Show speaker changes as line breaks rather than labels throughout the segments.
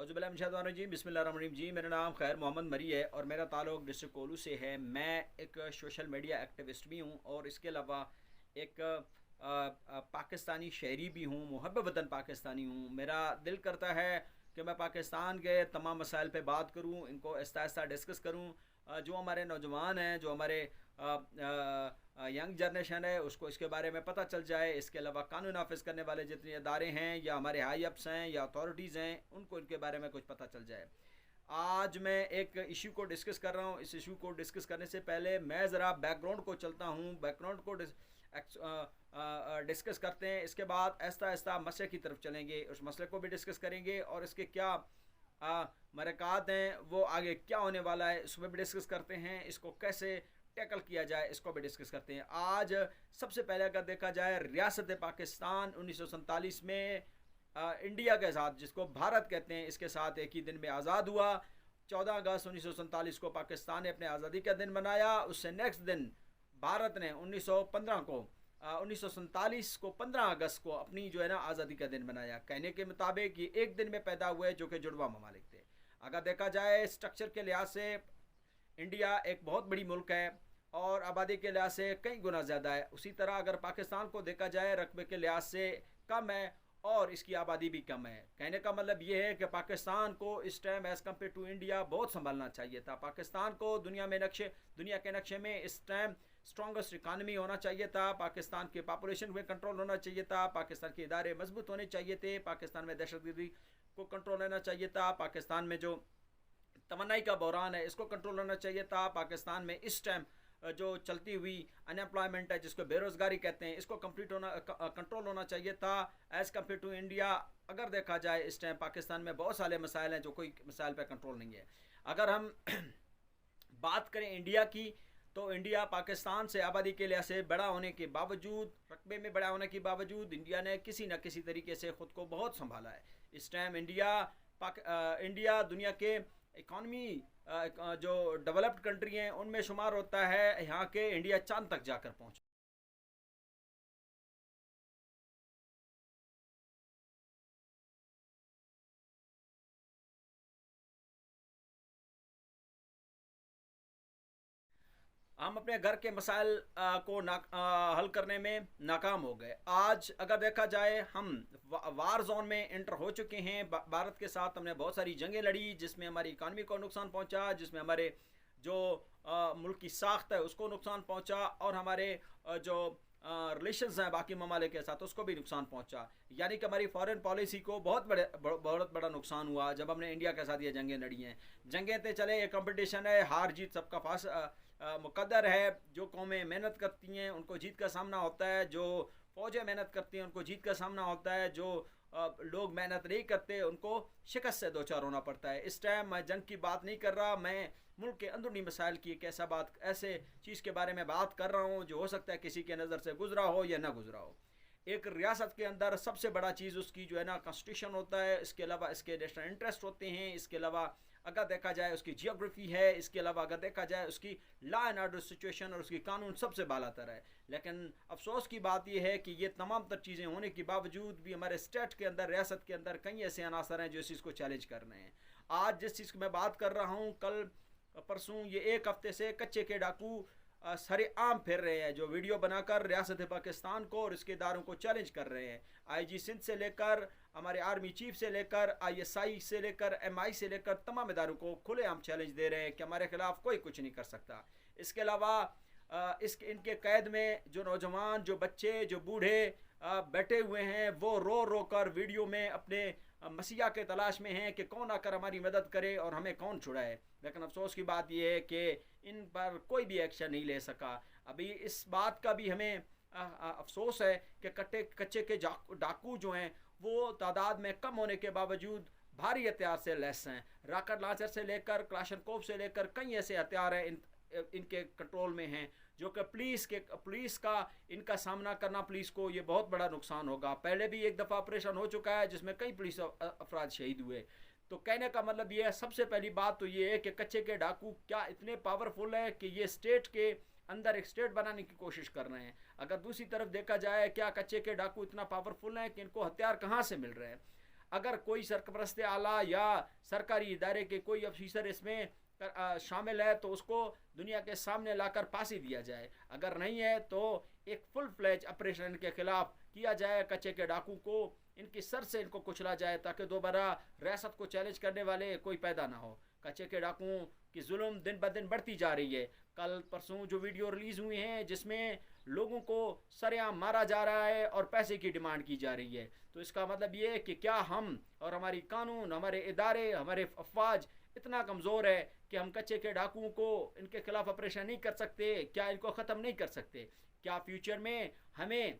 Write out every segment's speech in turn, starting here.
औज़ुबिल्लाहि बिस्मिल्लाहिर्रहमानिर्रहीम जी। मेरा नाम खैर मोहम्मद मरी है और मेरा ताल्लुक़ डिस्ट्रिक्ट कोलू से है। मैं एक सोशल मीडिया एक्टिविस्ट भी हूँ और इसके अलावा एक पाकिस्तानी शहरी भी हूँ, मुहब्ब वतन पाकिस्तानी हूँ। मेरा दिल करता है कि मैं पाकिस्तान के तमाम मसाइल पे बात करूँ, इनको आहिस्ता आहिस्ता डिस्कस करूँ। जो हमारे नौजवान हैं, जो हमारे यंग जनरेशन है, उसको इसके बारे में पता चल जाए। इसके अलावा कानून नाफिज करने वाले जितने अदारे हैं या हमारे हाई अप्स हैं या अथॉरिटीज़ हैं, उनको इनके बारे में कुछ पता चल जाए। आज मैं एक इशू को डिस्कस कर रहा हूँ। इस इशू को डिस्कस करने से पहले मैं ज़रा बैकग्राउंड को चलता हूँ, बैकग्राउंड को डिस्कस करते हैं। इसके बाद आहिस्ता आहिस्ता मसले की तरफ चलेंगे, उस मसले को भी डिस्कस करेंगे और इसके क्या मरक़ात हैं, वो आगे क्या होने वाला है, इसमें भी डिस्कस करते हैं। इसको कैसे टैकल किया जाए, इसको भी डिस्कस करते हैं। आज सबसे पहले अगर देखा जाए, रियासत पाकिस्तान 1947 में इंडिया के साथ, जिसको भारत कहते हैं, इसके साथ एक ही दिन में आज़ाद हुआ। 14 अगस्त 1947 को पाकिस्तान ने अपने आज़ादी का दिन मनाया। उससे नेक्स्ट दिन भारत ने 1915 को 1947 को 15 अगस्त को अपनी जो है ना आज़ादी का दिन मनाया। कहने के मुताबिक ये एक दिन में पैदा हुए, जो कि जुड़वा ममालिक थे। अगर देखा जाए स्ट्रक्चर के लिहाज से, इंडिया एक बहुत बड़ी मुल्क है और आबादी के लिहाज से कई गुना ज़्यादा है। उसी तरह अगर पाकिस्तान को देखा जाए, रकबे के लिहाज से कम है और इसकी आबादी भी कम है। कहने का मतलब ये है कि पाकिस्तान को इस time as compare to India बहुत संभालना चाहिए था। पाकिस्तान को दुनिया के नक्शे में इस टाइम स्ट्रॉन्गेस्ट इकानमी होना चाहिए था। पाकिस्तान के पॉपुलेशन में कंट्रोल होना चाहिए था। पाकिस्तान के इदारे मजबूत होने चाहिए थे। पाकिस्तान में दहशतगर्दी को कंट्रोल रहना चाहिए था। पाकिस्तान में जो तमन्नाई का बहरान है, इसको कंट्रोल होना चाहिए था। पाकिस्तान में इस टाइम जो चलती हुई अनएम्प्लॉयमेंट है, जिसको बेरोज़गारी कहते हैं, इसको कंट्रोल होना चाहिए था एज़ कम्पेयर टू इंडिया। अगर देखा जाए इस टाइम पाकिस्तान में बहुत सारे मसाइल हैं, जो कोई मसाइल पर कंट्रोल नहीं है। अगर हम बात करें इंडिया की, तो इंडिया पाकिस्तान से आबादी के लिहाज से बड़ा होने के बावजूद, रकबे में बड़ा होने के बावजूद, इंडिया ने किसी न किसी तरीके से ख़ुद को बहुत संभाला है। इस टाइम इंडिया दुनिया के इकॉनमी जो डेवलप्ड कंट्री हैं उनमें शुमार होता है। यहाँ के इंडिया चांद तक जाकर पहुँचा। हम अपने घर के मसाइल को हल करने में नाकाम हो गए। आज अगर देखा जाए, हम वार जोन में एंटर हो चुके हैं। भारत के साथ हमने बहुत सारी जंगें लड़ी, जिसमें हमारी इकानमी को नुकसान पहुंचा, जिसमें हमारे जो मुल्क की साख्त है उसको नुकसान पहुंचा और हमारे जो रिलेशंस हैं बाकी ममालिक के साथ, उसको भी नुकसान पहुंचा। यानी कि हमारी फॉरेन पॉलिसी को बहुत बड़ा नुकसान हुआ जब हमने इंडिया के साथ ये जंगें लड़ी हैं। जंगें तो चले, ये कंपटीशन है, हार जीत सबका मुकद्दर है। जो कौमें मेहनत करती हैं उनको जीत का सामना होता है, जो फ़ौजें मेहनत करती हैं उनको जीत का सामना होता है, जो लोग मेहनत नहीं करते उनको शिकस्त से दो चार होना पड़ता है। इस टाइम मैं जंग की बात नहीं कर रहा, मैं मुल्क के अंदरूनी मसाइल की एक ऐसे चीज़ के बारे में बात कर रहा हूँ जो हो सकता है किसी के नज़र से गुजरा हो या ना गुजरा हो। एक रियासत के अंदर सबसे बड़ा चीज़ उसकी जो है ना कॉन्स्टिट्यूशन होता है। इसके अलावा इसके नेशनल इंटरेस्ट होते हैं। इसके अलावा अगर देखा जाए उसकी जियोग्राफी है। इसके अलावा अगर देखा जाए उसकी लॉ एंड ऑर्डर सिचुएशन और उसकी कानून सबसे बालातर है। लेकिन अफसोस की बात यह है कि ये तमाम तर चीज़ें होने के बावजूद भी हमारे स्टेट के अंदर, रियासत के अंदर कई ऐसे अनासर हैं जो इस चीज़ को चैलेंज कर रहे हैं। आज जिस चीज़ की मैं बात कर रहा हूँ, कल परसों ये एक हफ्ते से कच्चे के डाकू सरेआम फिर रहे हैं, जो वीडियो बनाकर रियासत पाकिस्तान को और इसके इदारों को चैलेंज कर रहे हैं। IG सिंध से लेकर हमारे आर्मी चीफ से लेकर ISI से लेकर MI से लेकर तमाम इदारों को खुलेआम चैलेंज दे रहे हैं कि हमारे खिलाफ कोई कुछ नहीं कर सकता। इसके अलावा इनके कैद में जो नौजवान, जो बच्चे, जो बूढ़े बैठे हुए हैं, वो रो रो कर वीडियो में अपने मसीहा के तलाश में हैं कि कौन आकर हमारी मदद करे और हमें कौन छुड़ाए। लेकिन अफसोस की बात यह है कि इन पर कोई भी एक्शन नहीं ले सका। अभी इस बात का भी हमें अफसोस है कि कच्चे के डाकू जो हैं वो तादाद में कम होने के बावजूद भारी हथियार से लैस हैं। रॉकेट लॉन्चर से लेकर क्लाशनकोव से लेकर कई ऐसे हथियार हैं इनके कंट्रोल में हैं, जो कि पुलिस का इनका सामना करना, पुलिस को ये बहुत बड़ा नुकसान होगा। पहले भी एक दफ़ा ऑपरेशन हो चुका है जिसमें कई पुलिस अफराद शहीद हुए। तो कहने का मतलब ये है, सबसे पहली बात तो ये है कि कच्चे के डाकू क्या इतने पावरफुल है कि ये स्टेट के अंदर एक स्टेट बनाने की कोशिश कर रहे हैं। अगर दूसरी तरफ देखा जाए, क्या कच्चे के डाकू इतना पावरफुल हैं कि इनको हथियार कहाँ से मिल रहे हैं? अगर कोई सरपरस्त आला या सरकारी इदारे के कोई अफसर इसमें शामिल है तो उसको दुनिया के सामने लाकर फांसी दिया जाए। अगर नहीं है तो एक फुल फ्लैज ऑपरेशन के खिलाफ किया जाए, कच्चे के डाकू को इनकी सर से इनको कुचला जाए ताकि दोबारा रियासत को चैलेंज करने वाले कोई पैदा ना हो। कच्चे के डाकुओं की जुल्म दिन ब दिन बढ़ती जा रही है। कल परसों जो वीडियो रिलीज़ हुए हैं जिसमें लोगों को सरेआम मारा जा रहा है और पैसे की डिमांड की जा रही है, तो इसका मतलब ये है कि क्या हम और हमारी कानून, हमारे इदारे, हमारे अफवाज इतना कमज़ोर है कि हम कच्चे के डाकुओं को इनके खिलाफ ऑपरेशन नहीं कर सकते? क्या इनको ख़त्म नहीं कर सकते? क्या फ्यूचर में हमें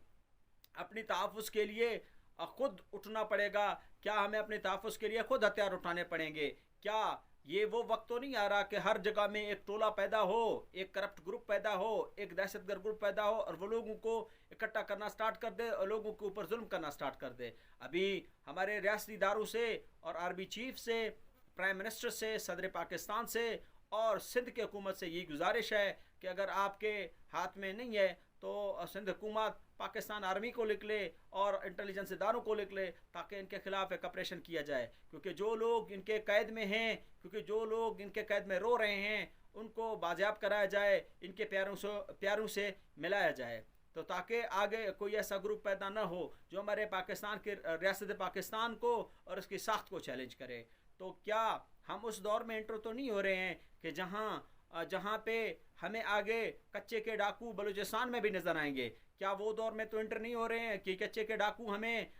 अपनी तहफ़्फ़ुज़ के लिए खुद उठना पड़ेगा? क्या हमें अपने तहफ़्फ़ुज़ के लिए खुद हथियार उठाने पड़ेंगे? क्या ये वो वक्त तो नहीं आ रहा कि हर जगह में एक टोला पैदा हो, एक करप्ट ग्रुप पैदा हो, एक दहशतगर्द ग्रुप पैदा हो और वो लोगों को इकट्ठा करना स्टार्ट कर दे और लोगों के ऊपर जुल्म करना स्टार्ट कर दे? अभी हमारे रियासती इदारों से और आर्मी चीफ से, प्राइम मिनिस्टर से, सदर पाकिस्तान से और सिंध की हुकूमत से यही गुजारिश है कि अगर आपके हाथ में नहीं है तो सिंध हुकूमत पाकिस्तान आर्मी को लिख ले और इंटेलिजेंस इदारों को लिख ले ताकि इनके खिलाफ एक ऑपरेशन किया जाए। क्योंकि जो लोग इनके कैद में हैं, क्योंकि जो लोग इनके कैद में रो रहे हैं, उनको बाजियाब कराया जाए, इनके प्यारों से मिलाया जाए, तो ताकि आगे कोई ऐसा ग्रुप पैदा ना हो जो हमारे पाकिस्तान के रियासत पाकिस्तान को और उसकी साख्त को चैलेंज करे। तो क्या हम उस दौर में एंटर तो नहीं हो रहे हैं कि जहाँ पे हमें आगे कच्चे के डाकू बलूचिस्तान में भी नज़र आएंगे? क्या वो दौर में तो एंटर नहीं हो रहे हैं कि कच्चे के डाकू हमें